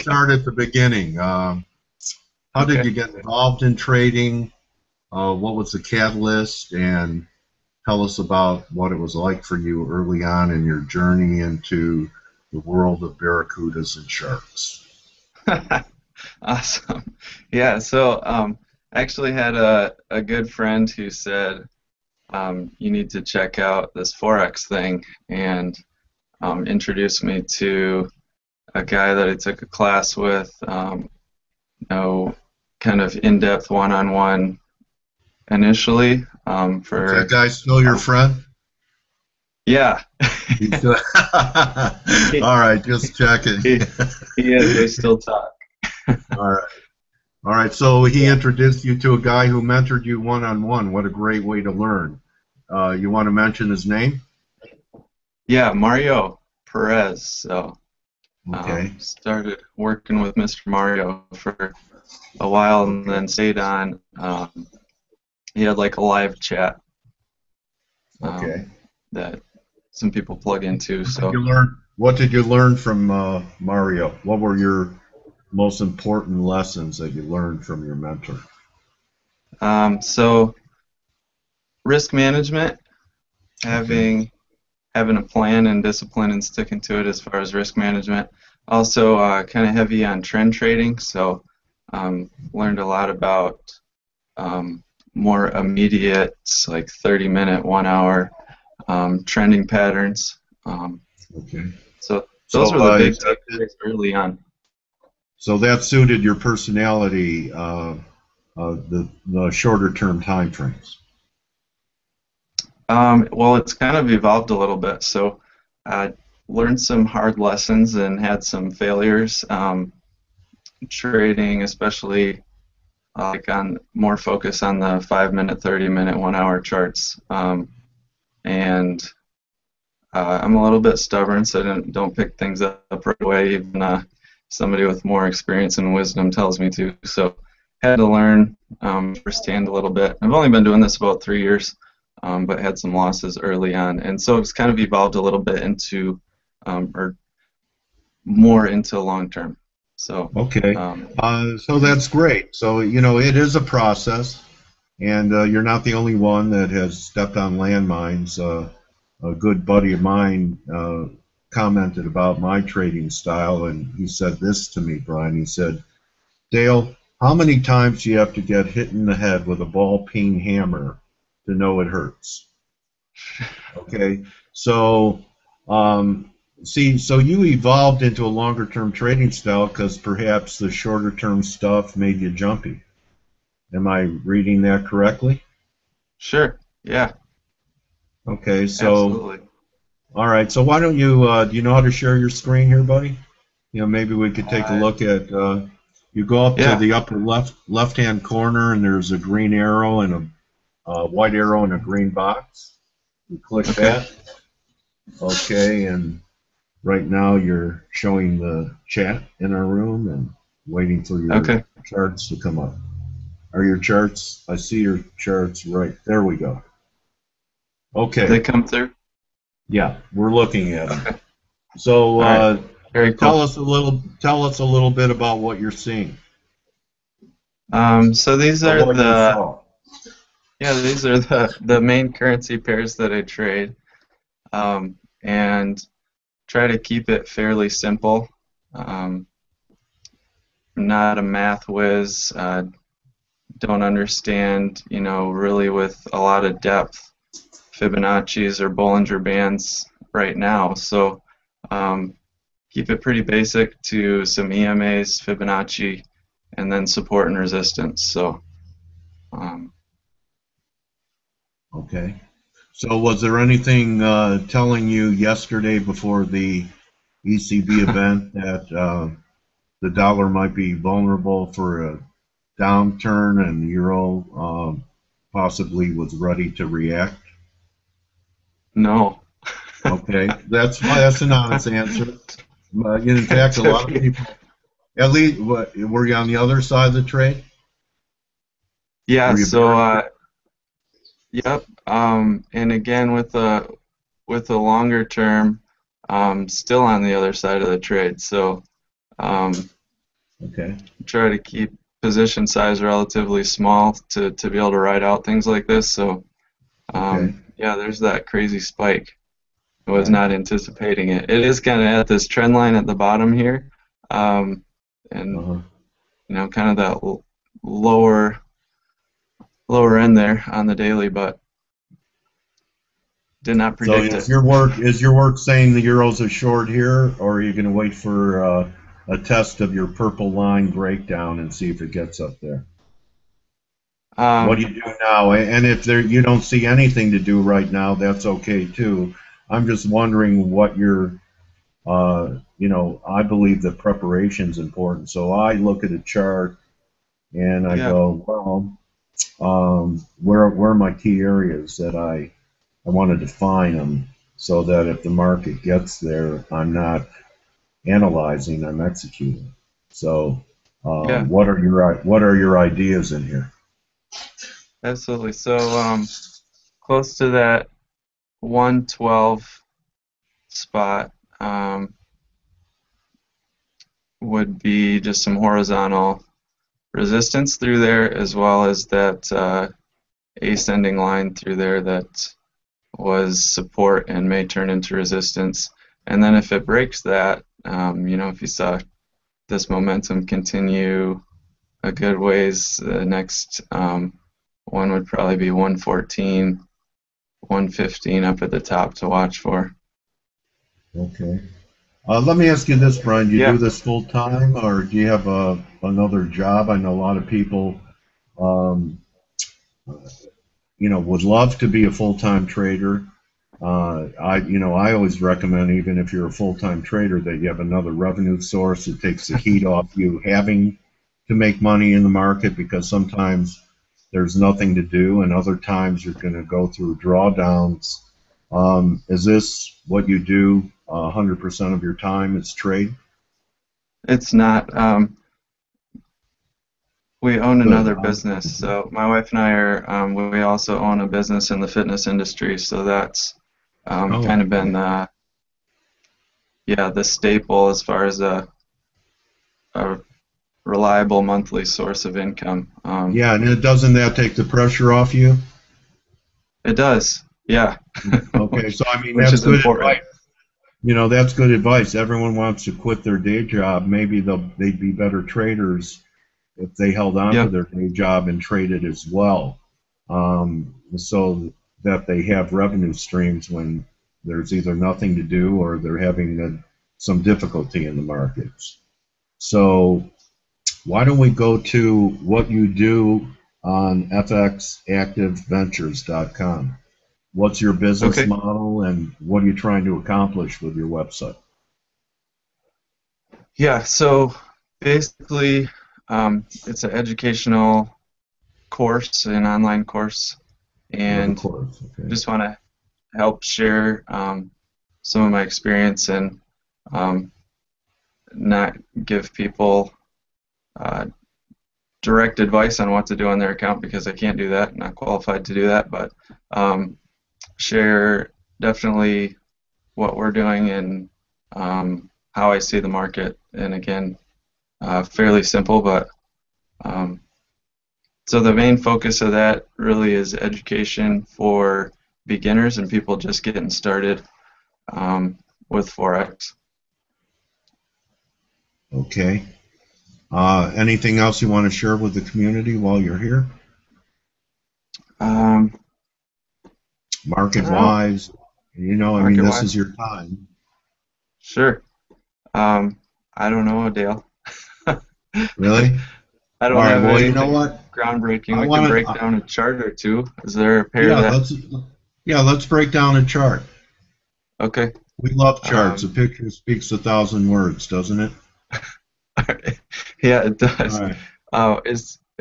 start at the beginning. How did Okay. you get involved in trading? What was the catalyst? And tell us about what it was like for you early on in your journey into the world of barracudas and sharks. Awesome. Yeah, so I actually had a good friend who said you need to check out this Forex thing and introduced me to a guy that I took a class with, kind of in-depth one-on-one initially Is that for guy still your um, friend? yeah. He's still... he, All right, just checking. he, he is. We still talk. All right. All right, so he Yeah. introduced you to a guy who mentored you one-on-one. What a great way to learn. You want to mention his name? Yeah, Mario Perez. So Okay. started working with Mr. Mario for a while and Okay. then stayed on. He had like a live chat um, Okay. that some people plug into. What did So, you learn? What did you learn from Mario? What were your most important lessons that you learned from your mentor? so risk management, Okay. having a plan and discipline and sticking to it as far as risk management. Also, kind of heavy on trend trading. So, learned a lot about um, more immediate, like 30-minute, 1 hour trending patterns. Um, Okay. so those So were the is big that, takeaways early on. so that suited your personality, the shorter term time frames. Well, it's kind of evolved a little bit. So I learned some hard lessons and had some failures trading, especially like on more focus on the 5 minute, 30-minute, 1 hour charts. And I'm a little bit stubborn, so I don't pick things up right away. Even somebody with more experience and wisdom tells me to. So had to learn firsthand a little bit. I've only been doing this about 3 years, but had some losses early on, and so it's kind of evolved a little bit into, or more into long term. So Okay. um, So that's great. So, it is a process, and you're not the only one that has stepped on landmines. A good buddy of mine commented about my trading style, and he said this to me, Brian. He said, Dale, how many times do you have to get hit in the head with a ball peen hammer to know it hurts? Okay, so um, see, so you evolved into a longer term trading style because perhaps the shorter term stuff made you jumpy. Am I reading that correctly? sure, yeah, Okay, so absolutely. all right, so why don't you do you know how to share your screen here, buddy? Maybe we could take a Uh, look at you go up to yeah, the upper left hand corner and there's a green arrow and a white arrow and a green box. You click okay, that. Okay, and right now you're showing the chat in our room and waiting for your okay. charts to come up. Are your charts? I see your charts right there. We go. They Okay, come through. yeah, we're looking at them. Okay, So all right, very tell cool. us a little bit about what you're seeing So these or are what you the saw. yeah, these are the main currency pairs that I trade, and try to keep it fairly simple. Um, I'm not a math whiz. Don't understand, really with a lot of depth Fibonacci's or Bollinger Bands right now. So um, keep it pretty basic to some EMAs, Fibonacci, and then support and resistance. So um, Okay. So was there anything telling you yesterday before the ECB event that the dollar might be vulnerable for a downturn and the euro possibly was ready to react? no. Okay, that's an honest answer. In fact, a lot of people, at least, were you on the other side of the trade? Yeah, Were you so bearish? yep. And again with the longer term, still on the other side of the trade. So um, Okay. Try to keep position size relatively small to be able to ride out things like this. So Okay. yeah, there's that crazy spike. I was Right. not anticipating it. It is kind of at this trend line at the bottom here, um, and Uh-huh. kind of that lower end there on the daily, but did not So predict it. is your work saying the euro's a short here, or are you going to wait for a test of your purple line breakdown and see if it gets up there? What do Um, you do now? And if there you don't see anything to do right now, that's okay too. I'm just wondering what your I believe that preparation is important. So I look at a chart and I yeah, go, well, where are my key areas that I want to define them so that if the market gets there, I'm not analyzing, I'm executing. So, yeah, what are your ideas in here? absolutely. So close to that 112 spot would be just some horizontal resistance through there, as well as that ascending line through there that was support and may turn into resistance. And then if it breaks that, if you saw this momentum continue a good ways, the next one would probably be 114, 115 up at the top to watch for. Okay. Let me ask you this, Brian. Do you do Yeah, this full time, or do you have another job? I know a lot of people, um, would love to be a full time trader. I always recommend, even if you're a full time trader, that you have another revenue source. It takes the heat off you having to make money in the market because sometimes there's nothing to do, and other times you're going to go through drawdowns. Is this what you do 100% of your time is trade? it's not. We own Good. another business, so my wife and I are. We also own a business in the fitness industry, so that's Oh, kind of okay. been, yeah, the staple as far as a reliable monthly source of income. Yeah, and doesn't that take the pressure off you? It does, yeah, Okay, which so I mean, which that's is good important. advice. That's good advice. Everyone wants to quit their day job. Maybe they'd be better traders if they held on to Yep, their day job and traded as well, so that they have revenue streams when there's either nothing to do or they're having some difficulty in the markets. So why don't we go to what you do on fxactiveventures.com? What's your business okay. model and what are you trying to accomplish with your website? Yeah, so basically, it's an educational course, an online course, You have a and course, okay? just want to help share some of my experience and um, not give people uh, direct advice on what to do on their account because I can't do that. I'm not qualified to do that, but um, share definitely what we're doing and how I see the market. And again, fairly simple, but um, so the main focus of that really is education for beginners and people just getting started with Forex. Okay. Anything else you want to share with the community while you're here? Um, Market well, wise, I mean, market this is wise, your time. sure. Um, I don't know, Dale. Really? I All don't right. have Well, you know anything what? groundbreaking. I We can want break to, down a chart or two. Is there a pair yeah, that? let's break down a chart. Okay. We love charts. A Um, picture speaks 1,000 words, doesn't it? yeah, it All does. right.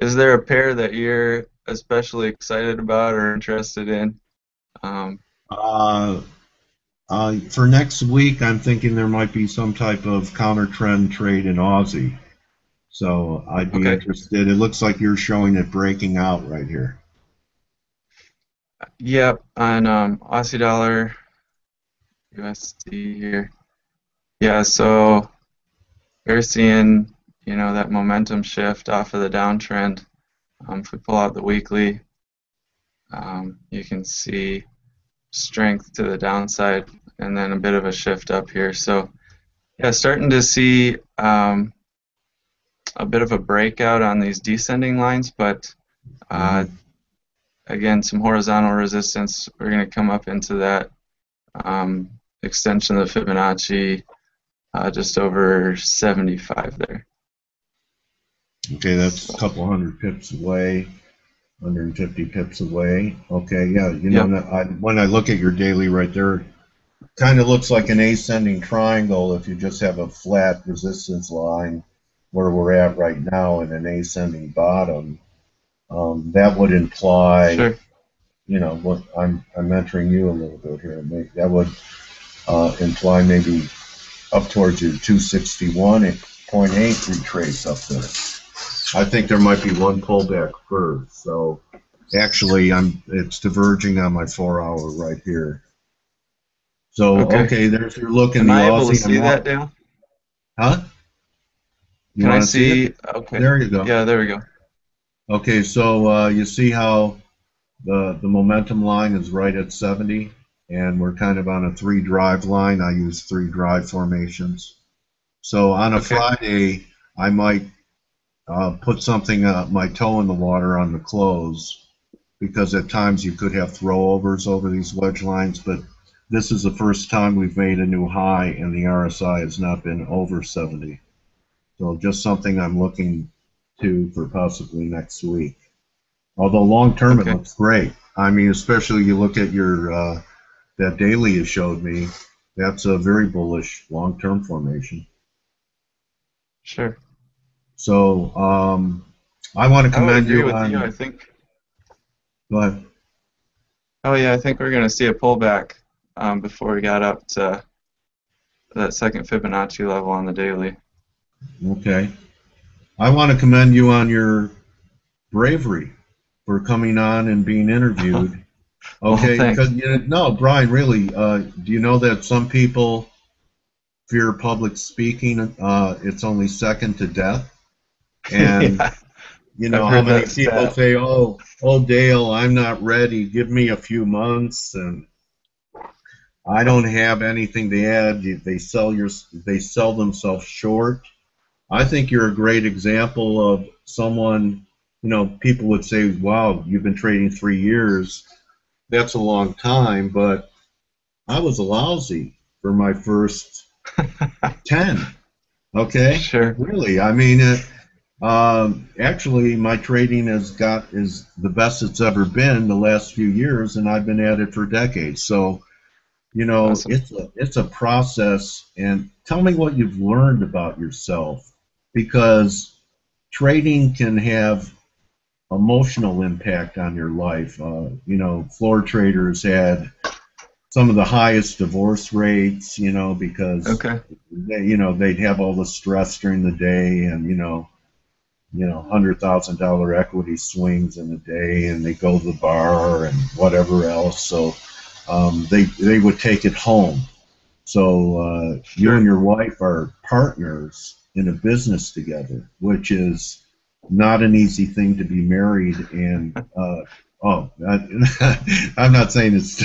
Is there a pair that you're especially excited about or interested in? Um, Uh, for next week, I'm thinking there might be some type of counter trend trade in Aussie. So I'd be okay. interested. It looks like you're showing it breaking out right here. Yep. On Aussie dollar, USD here. Yeah. So we're seeing. that momentum shift off of the downtrend. If we pull out the weekly, you can see strength to the downside and then a bit of a shift up here. So yeah, starting to see a bit of a breakout on these descending lines, but uh, Mhm. again, some horizontal resistance. We're going to come up into that um, extension of the Fibonacci just over 75 there. Okay, that's a So, couple hundred pips away, 150 pips away. Okay, yeah, yep. when I look at your daily right there, kind of looks like an ascending triangle if you just have a flat resistance line where we're at right now and an ascending bottom. That would imply, Sure. what I'm mentoring you a little bit here. That would imply maybe up towards your 261.8 retrace up there. I think there might be one pullback first. So actually, it's diverging on my 4 hour right here. So Okay. okay, there's your look in Am the I able to Aussie. see that, Dale? Huh? You Can I want to see it? see? Okay. There you go. Yeah, there we go. Okay, so you see how the momentum line is right at 70, and we're kind of on a three drive line. I use three drive formations. So on a Okay. Friday, I might put something, my toe in the water on the close, because at times you could have throwovers over these wedge lines, but this is the first time we've made a new high and the RSI has not been over 70. So just something I'm looking to for possibly next week. Although long term it Okay. looks great. I mean, especially you look at your that daily you showed me. That's a very bullish long term formation. Sure. So I want to I would commend agree you with you. I on. think. Go ahead. Oh yeah, I think we're going to see a pullback before we got up to that second Fibonacci level on the daily. Okay. I want to commend you on your bravery for coming on and being interviewed. Well, Okay, because thanks. no, Brian, really, do you know that some people fear public speaking? It's only second to death, and Yeah, you I've know how heard many that people stat. say, "Oh, Dale, I'm not ready. Give me a few months, and I don't have anything to add." They sell themselves short. I think you're a great example of someone. People would say, "Wow, you've been trading 3 years. That's a long time," but I was lousy for my first 10. Okay, Sure. really. I mean, actually, my trading is the best it's ever been the last few years, and I've been at it for decades. So Awesome. it's a process. And tell me what you've learned about yourself, because trading can have emotional impact on your life. Floor traders had some of the highest divorce rates, because Okay. they'd have all the stress during the day, and $100,000 equity swings in a day, and they go to the bar and whatever else. So they would take it home. So you and Sure. your wife are partners in a business together, which is not an easy thing to be married. And I'm not saying it's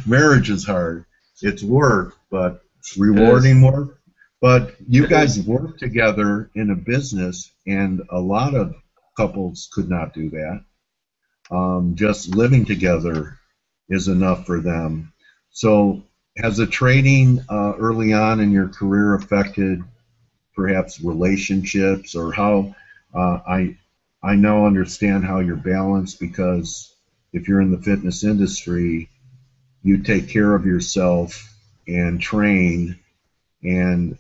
marriage is hard. It's work, but It is. rewarding work. But you It guys is. work together in a business, and a lot of couples could not do that. Just living together is enough for them. So, has the trading early on in your career affected perhaps relationships, or how? I now understand how you're balanced, because if you're in the fitness industry, you take care of yourself and train, and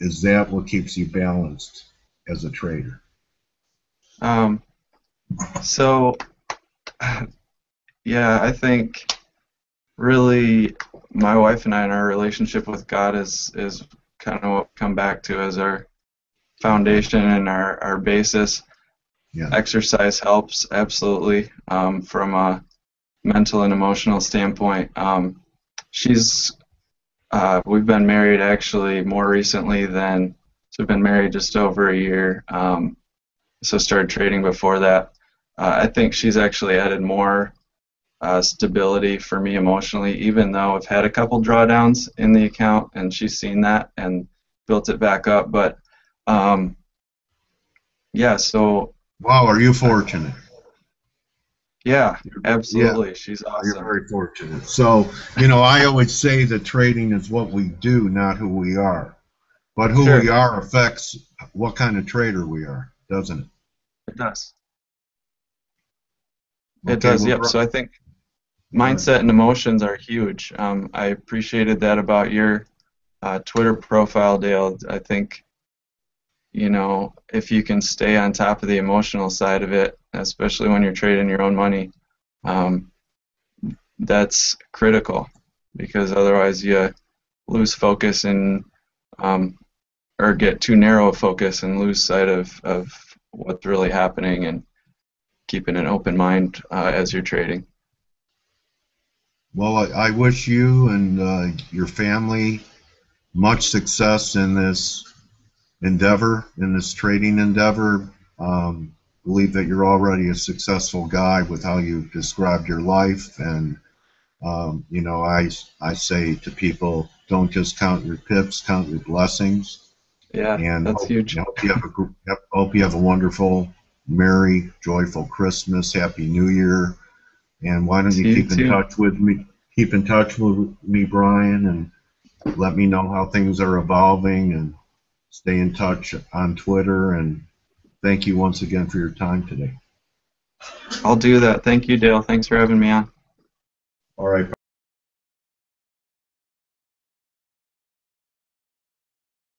is that what keeps you balanced as a trader? Um, so, yeah, I think really my wife and I and our relationship with God is kind of what we come back to as our foundation and our basis. Yeah. Exercise helps absolutely from a mental and emotional standpoint. She's we've been married actually more recently than So I've been married just over a year. So started trading before that. I think she's actually added more stability for me emotionally, even though I've had a couple drawdowns in the account, and she's seen that and built it back up. But yeah, so Wow, are you fortunate? yeah, Yeah, absolutely, she's you're awesome. very fortunate. So, you know, I always say that trading is what we do, not who we are. But who we Sure, are affects what kind of trader we are, doesn't it? it does. It Okay, does, well, yep. bro, So I think go ahead. mindset and emotions are huge. I appreciated that about your Twitter profile, Dale. I think, if you can stay on top of the emotional side of it, especially when you're trading your own money, um, that's critical because otherwise you lose focus and um, or get too narrow a focus and lose sight of what's really happening and keeping an open mind as you're trading. Well, I wish you and your family much success in this endeavor, in this trading endeavor. Believe that you're already a successful guy with how you've described your life. And, you know, I say to people, don't just count your pips, count your blessings. Yeah, And that's huge. hope you have a wonderful, merry, joyful Christmas, Happy New Year. And why don't you To you keep in too. touch with me? Keep in touch with me, Brian, and let me know how things are evolving, and stay in touch on Twitter. And thank you once again for your time today. I'll do that. Thank you, Dale. Thanks for having me on. All right.